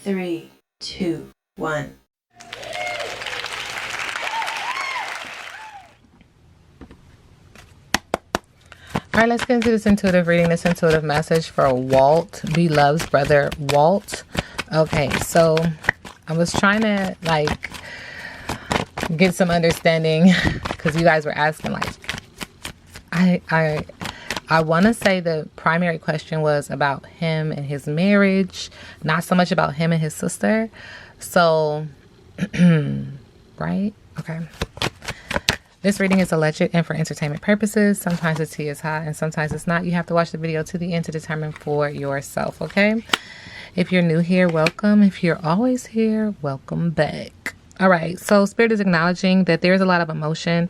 3, 2, 1. All right, let's get into this intuitive reading, this intuitive message for Walt, Bloves' brother, Walt. Okay, so I was trying to get some understanding because you guys were asking I want to say the primary question was about him and his marriage, not so much about him and his sister. So, right? Okay. This reading is alleged and for entertainment purposes. Sometimes the tea is hot and sometimes it's not. You have to watch the video to the end to determine for yourself, okay? If you're new here, welcome. If you're always here, welcome back. All right, so Spirit is acknowledging that there's a lot of emotion,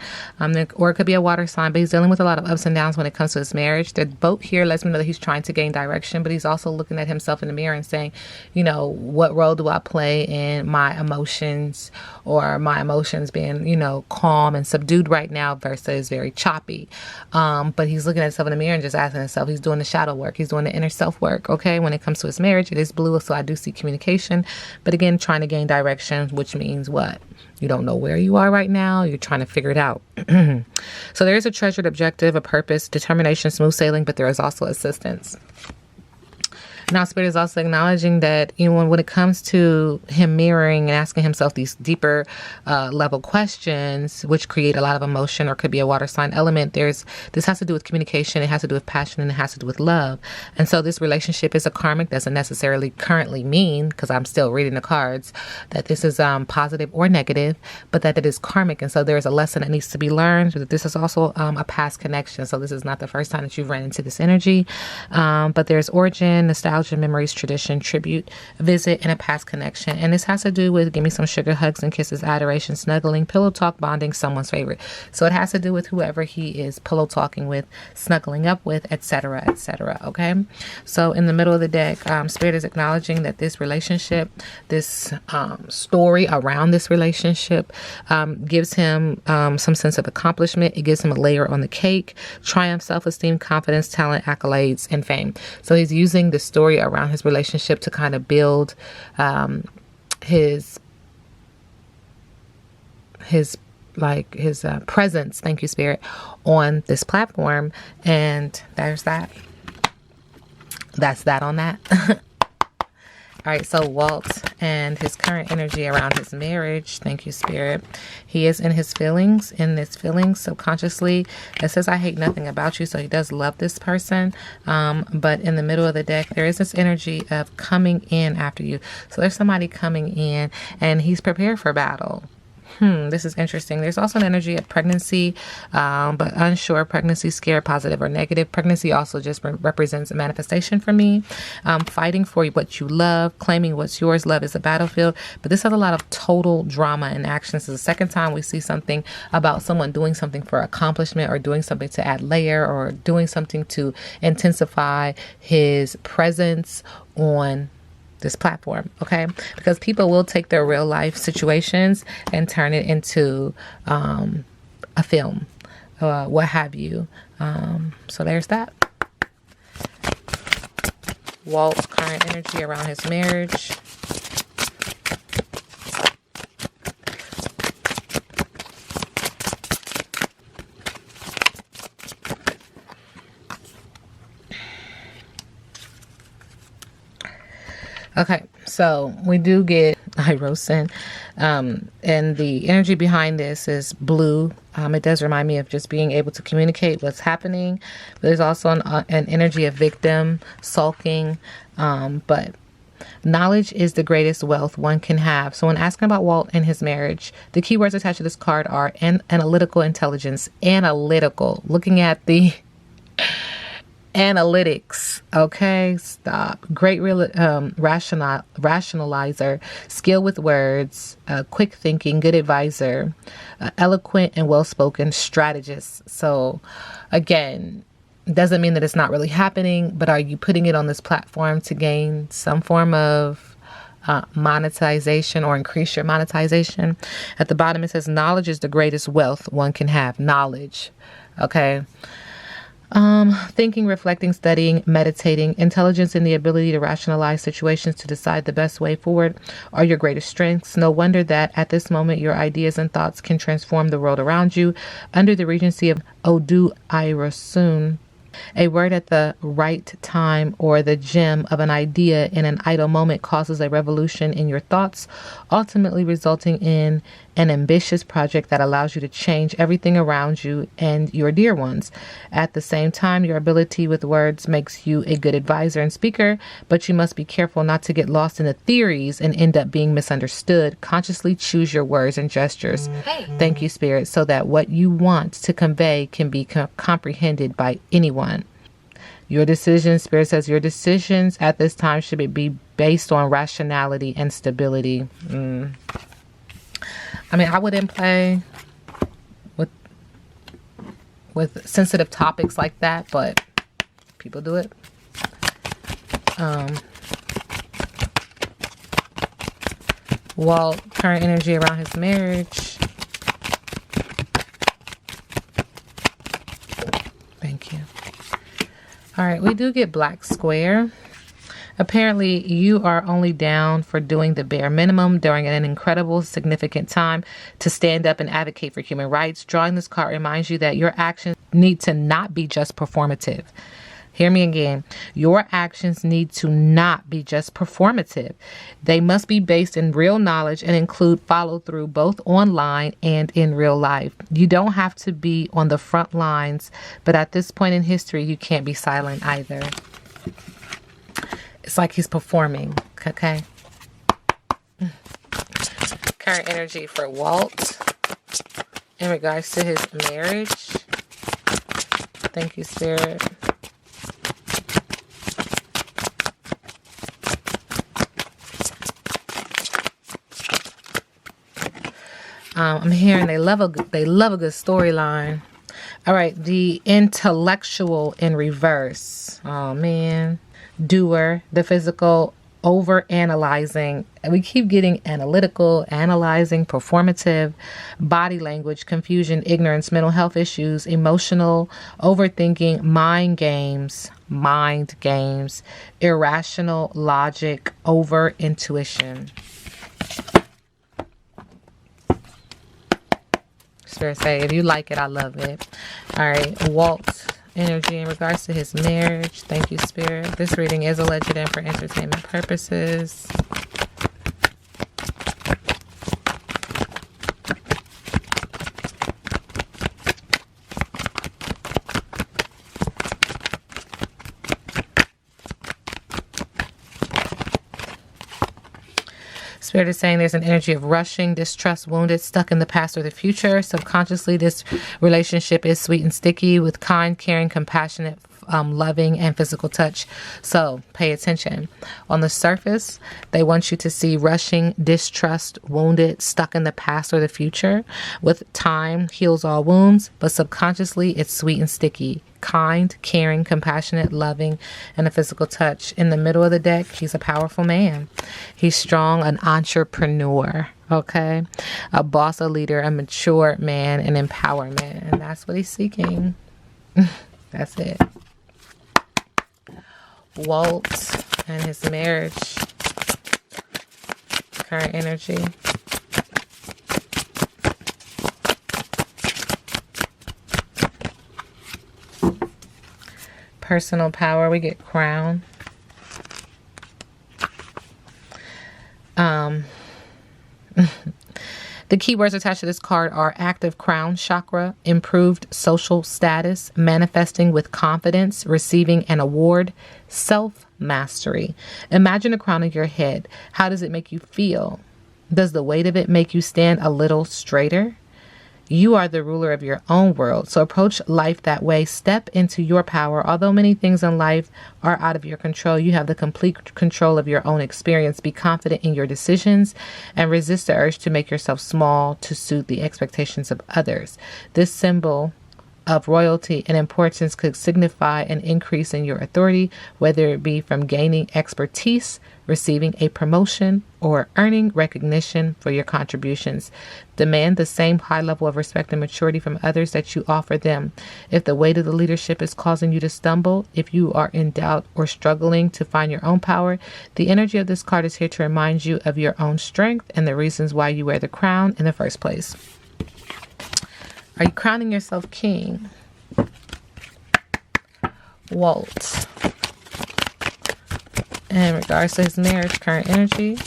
or it could be a water sign, but he's dealing with a lot of ups and downs when it comes to his marriage. The boat here lets me know that he's trying to gain direction, but he's also looking at himself in the mirror and saying, you know, what role do I play in my emotions, or my emotions being, you know, calm and subdued right now versus very choppy. But he's looking at himself in the mirror and just asking himself, he's doing the shadow work, he's doing the inner self work, okay? When it comes to his marriage, it is blue, so I do see communication, but again, trying to gain direction, which means what? You don't know where you are right now. You're trying to figure it out. So there is a treasured objective, a purpose, determination, smooth sailing, but there is also assistance. Now, Spirit is also acknowledging that, you know, when it comes to him mirroring and asking himself these deeper level questions, which create a lot of emotion or could be a water sign element, this has to do with communication, it has to do with passion, and it has to do with love. And so this relationship is a karmic, doesn't necessarily currently mean, because I'm still reading the cards, that this is positive or negative, but that it is karmic. And so there is a lesson that needs to be learned, that this is also a past connection. So this is not the first time that you've ran into this energy, but there's origin, nostalgia, memories, tradition, tribute, visit, and a past connection. And this has to do with give me some sugar, hugs and kisses, adoration, snuggling, pillow talk, bonding, someone's favorite. So it has to do with whoever he is pillow talking with, snuggling up with, etc., etc. Okay. So in the middle of the deck, Spirit is acknowledging that this relationship, this story around this relationship gives him some sense of accomplishment. It gives him a layer on the cake, triumph, self-esteem, confidence, talent, accolades, and fame. So he's using the story around his relationship to kind of build his presence, thank you, Spirit, on this platform. And there's that. That's that on that. All right, so Walt and his current energy around his marriage. Thank you, Spirit. He is in his feelings, subconsciously. It says, I hate nothing about you. So he does love this person. But in the middle of the deck, there is this energy of coming in after you. So there's somebody coming in and he's prepared for battle. This is interesting. There's also an energy of pregnancy, but unsure. Pregnancy, scared, positive or negative. Pregnancy also just represents a manifestation for me. Fighting for what you love, claiming what's yours. Love is a battlefield, but this has a lot of total drama and action. This is the second time we see something about someone doing something for accomplishment or doing something to add layer or doing something to intensify his presence on this platform, okay? Because people will take their real life situations and turn it into a film, what have you. So there's that. Walt's current energy around his marriage. Okay, so we do get Irosin, and the energy behind this is blue. It does remind me of just being able to communicate what's happening. But there's also an energy of victim, sulking, but knowledge is the greatest wealth one can have. So when asking about Walt and his marriage, the keywords attached to this card are analytical intelligence, looking at the analytics. Okay, stop. Great rationalizer, skill with words, quick thinking, good advisor, eloquent and well-spoken strategist. So again, doesn't mean that it's not really happening, but are you putting it on this platform to gain some form of monetization or increase your monetization? At the bottom, it says knowledge is the greatest wealth one can have. Knowledge. Okay. Thinking, reflecting, studying, meditating, intelligence, and the ability to rationalize situations to decide the best way forward are your greatest strengths. No wonder that at this moment your ideas and thoughts can transform the world around you. Under the regency of Odu Irasun, a word at the right time or the gem of an idea in an idle moment causes a revolution in your thoughts, ultimately resulting in an ambitious project that allows you to change everything around you and your dear ones. At the same time, your ability with words makes you a good advisor and speaker, but you must be careful not to get lost in the theories and end up being misunderstood. Consciously choose your words and gestures. Hey. Thank you, Spirit, so that what you want to convey can be comprehended by anyone. Your decisions, Spirit says, your decisions at this time should be based on rationality and stability. I mean, I wouldn't play with sensitive topics like that, but people do it. Walt, current energy around his marriage. Thank you. All right, we do get black square. Apparently, you are only down for doing the bare minimum during an incredible, significant time to stand up and advocate for human rights. Drawing this card reminds you that your actions need to not be just performative. Hear me again. Your actions need to not be just performative. They must be based in real knowledge and include follow through both online and in real life. You don't have to be on the front lines, but at this point in history, you can't be silent either. It's like he's performing, okay? Current energy for Walt in regards to his marriage. Thank you, Spirit. I'm hearing they love a good storyline. All right, the intellectual in reverse. Oh man. Doer, the physical, over analyzing. We keep getting analytical, analyzing, performative, body language, confusion, ignorance, mental health issues, emotional, overthinking, mind games, irrational logic, over intuition. Spirit say, if you like it, I love it. All right, Walt. Energy in regards to his marriage. Thank you, Spirit. This reading is alleged and for entertainment purposes. Spirit is saying there's an energy of rushing, distrust, wounded, stuck in the past or the future. Subconsciously, this relationship is sweet and sticky with kind, caring, compassionate, loving, and physical touch. So pay attention. On the surface, they want you to see rushing, distrust, wounded, stuck in the past or the future. With time heals all wounds, but subconsciously, it's sweet and sticky. Kind, caring, compassionate, loving, and a physical touch. In the middle of the deck, he's a powerful man. He's strong, an entrepreneur, okay? A boss, a leader, a mature man, an empowerment. And that's what he's seeking. That's it. Walt and his marriage. Current energy. Personal power, we get crown. The keywords attached to this card are active crown chakra, improved social status, manifesting with confidence, receiving an award, self-mastery. Imagine a crown on your head. How does it make you feel? Does the weight of it make you stand a little straighter? You are the ruler of your own world, so approach life that way. Step into your power. Although many things in life are out of your control, you have the complete control of your own experience. Be confident in your decisions and resist the urge to make yourself small to suit the expectations of others. This symbol of royalty and importance could signify an increase in your authority, whether it be from gaining expertise, receiving a promotion, or earning recognition for your contributions. Demand the same high level of respect and maturity from others that you offer them. If the weight of the leadership is causing you to stumble, if you are in doubt or struggling to find your own power, the energy of this card is here to remind you of your own strength and the reasons why you wear the crown in the first place. Are you crowning yourself king? Walt. In regards to his marriage, current energy.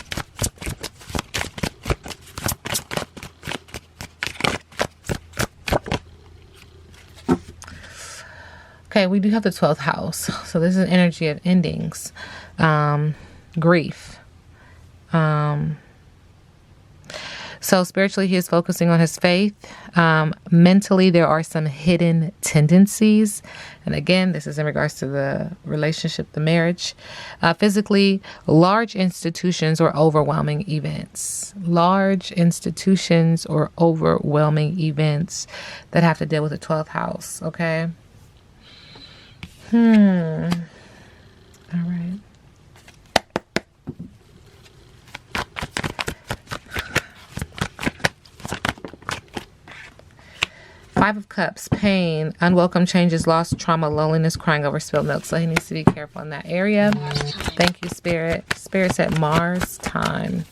Okay, we do have the 12th house. So this is an energy of endings, grief. So spiritually, he is focusing on his faith. Mentally, there are some hidden tendencies. And again, this is in regards to the relationship, the marriage. Physically, large institutions or overwhelming events. Large institutions or overwhelming events that have to deal with the 12th house. Okay. All right. Five of Cups, pain, unwelcome changes, loss, trauma, loneliness, crying over spilled milk. So he needs to be careful in that area. Thank you, Spirit. Spirit said Mars time.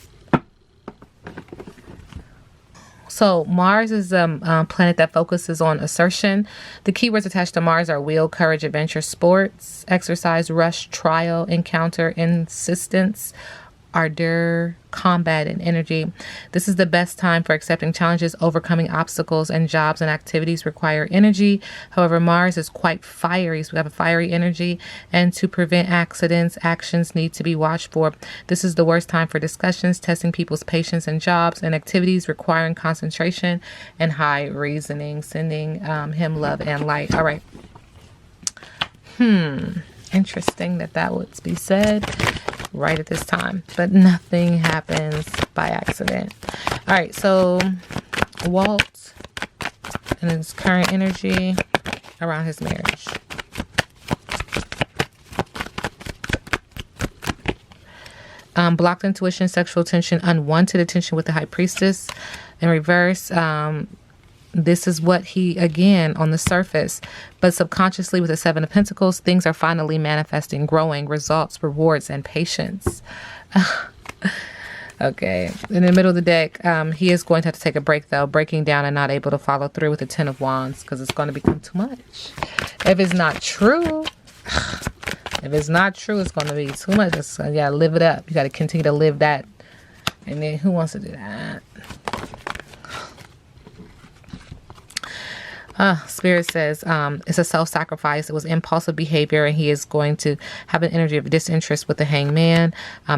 So Mars is a planet that focuses on assertion. The keywords attached to Mars are will, courage, adventure, sports, exercise, rush, trial, encounter, insistence, ardor, combat, and energy. This is the best time for accepting challenges, overcoming obstacles, and jobs and activities require energy. However, Mars is quite fiery, so we have a fiery energy, and to prevent accidents, actions need to be watched for. This is the worst time for discussions, testing people's patience, and jobs and activities requiring concentration and high reasoning. Sending him love and light. All right. Interesting that would be said right at this time, but nothing happens by accident. All right, so Walt and his current energy around his marriage. Blocked intuition, sexual tension, unwanted attention with the High Priestess in reverse. This is what he, again, on the surface, but subconsciously with the Seven of Pentacles, things are finally manifesting, growing, results, rewards, and patience. Okay. In the middle of the deck, he is going to have to take a break, though, breaking down and not able to follow through with the Ten of Wands because it's going to become too much. If it's not true, it's going to be too much. You got to live it up. You got to continue to live that. And then who wants to do that? Spirit says it's a self-sacrifice. It was impulsive behavior, and he is going to have an energy of disinterest with the Hangman.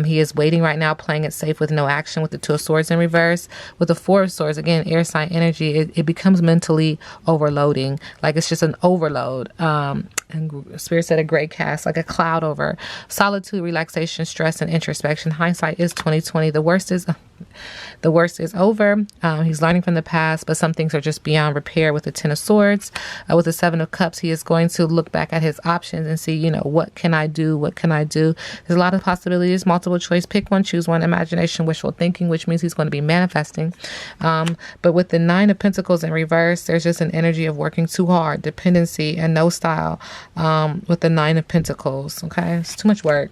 He is waiting right now, playing it safe with no action with the Two of Swords in reverse. With the Four of Swords, again, air sign energy, it becomes mentally overloading. Like it's just an overload. And Spirit said a gray cast, like a cloud over. Solitude, relaxation, stress, and introspection. Hindsight is 2020. The worst is over. He's learning from the past, but some things are just beyond repair with the Ten of Swords. With the Seven of Cups, he is going to look back at his options and see, what can I do? What can I do? There's a lot of possibilities, multiple choice. Pick one, choose one. Imagination, wishful thinking, which means he's going to be manifesting. But with the Nine of Pentacles in reverse, there's just an energy of working too hard, dependency, and no style. With the Nine of Pentacles, okay? It's too much work.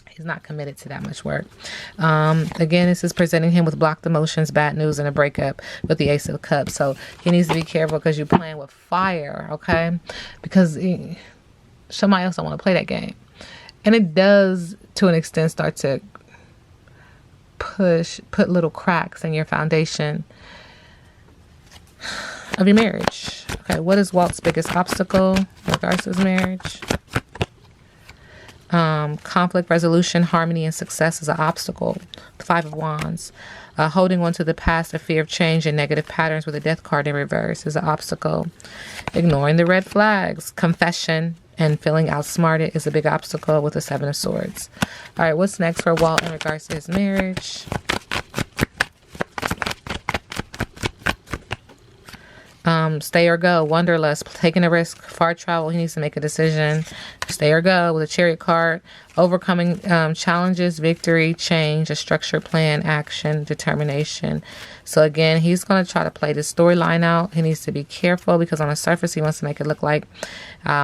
He's not committed to that much work. Again, this is presenting him with blocked emotions, bad news, and a breakup with the Ace of Cups. So he needs to be careful because you're playing with fire, okay? Because somebody else don't want to play that game. And it does, to an extent, start to put little cracks in your foundation of your marriage. Okay, what is Walt's biggest obstacle in regards to his marriage? Conflict resolution, harmony, and success is an obstacle. The Five of Wands. Holding on to the past, a fear of change, and negative patterns with a Death card in reverse is an obstacle. Ignoring the red flags, confession, and feeling outsmarted is a big obstacle with the Seven of Swords. All right, what's next for Walt in regards to his marriage? Stay or go, wanderlust, taking a risk, far travel. He needs to make a decision. Stay or go with a chariot card. Overcoming challenges, victory, change, a structured plan, action, determination. So again, he's going to try to play this storyline out. He needs to be careful because on the surface, he wants to make it look like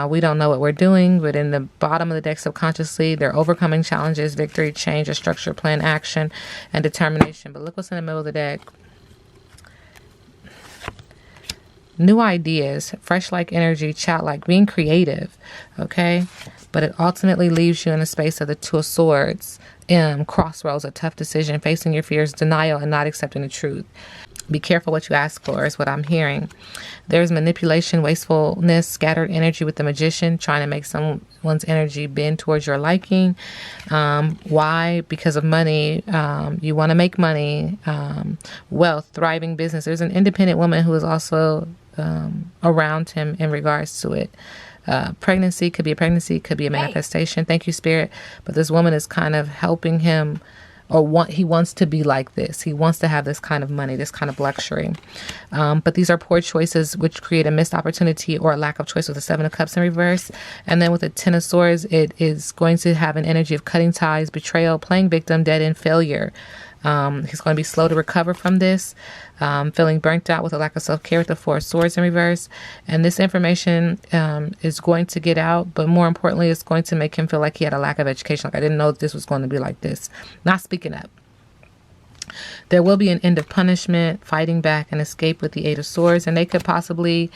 we don't know what we're doing. But in the bottom of the deck, subconsciously, they're overcoming challenges, victory, change, a structured plan, action, and determination. But look what's in the middle of the deck. New ideas, fresh like energy, childlike, being creative, okay? But it ultimately leaves you in a space of the Two of Swords, crossroads, a tough decision, facing your fears, denial, and not accepting the truth. Be careful what you ask for is what I'm hearing. There's manipulation, wastefulness, scattered energy with the Magician, trying to make someone's energy bend towards your liking. Why? Because of money. You want to make money, wealth, thriving business. There's an independent woman who is also around him in regards to it. Pregnancy, could be a pregnancy, could be a manifestation. Thank you, Spirit. But this woman is kind of helping him, or he wants to be like this. He wants to have this kind of money, this kind of luxury. But these are poor choices which create a missed opportunity or a lack of choice with the Seven of Cups in reverse. And then with the Ten of Swords, it is going to have an energy of cutting ties, betrayal, playing victim, dead end, failure. He's going to be slow to recover from this, feeling burnt out with a lack of self-care with the Four of Swords in reverse. And this information is going to get out, but more importantly, it's going to make him feel like he had a lack of education. Like, I didn't know this was going to be like this. Not speaking up. There will be an end of punishment, fighting back, and escape with the Eight of Swords. And they could possibly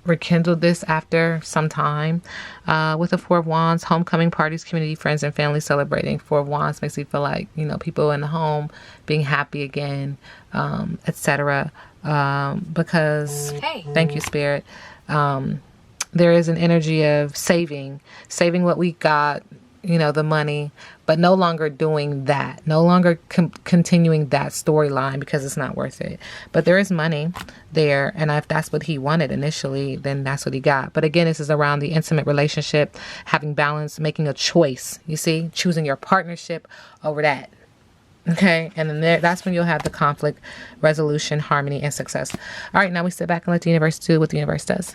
rekindle this after some time with the Four of Wands, homecoming parties, community, friends, and family celebrating. Four of Wands makes me feel like, you know, people in the home being happy again, etc. Because, thank you, Spirit. There is an energy of saving what we got, you know, the money, but no longer doing that, no longer continuing that storyline because it's not worth it. But there is money there, and if that's what he wanted initially, then that's what he got. But again, this is around the intimate relationship, having balance, making a choice, you see, choosing your partnership over that. Okay, and then that's when you'll have the conflict resolution, harmony, and success. All right, now we sit back and let the universe do what the universe does.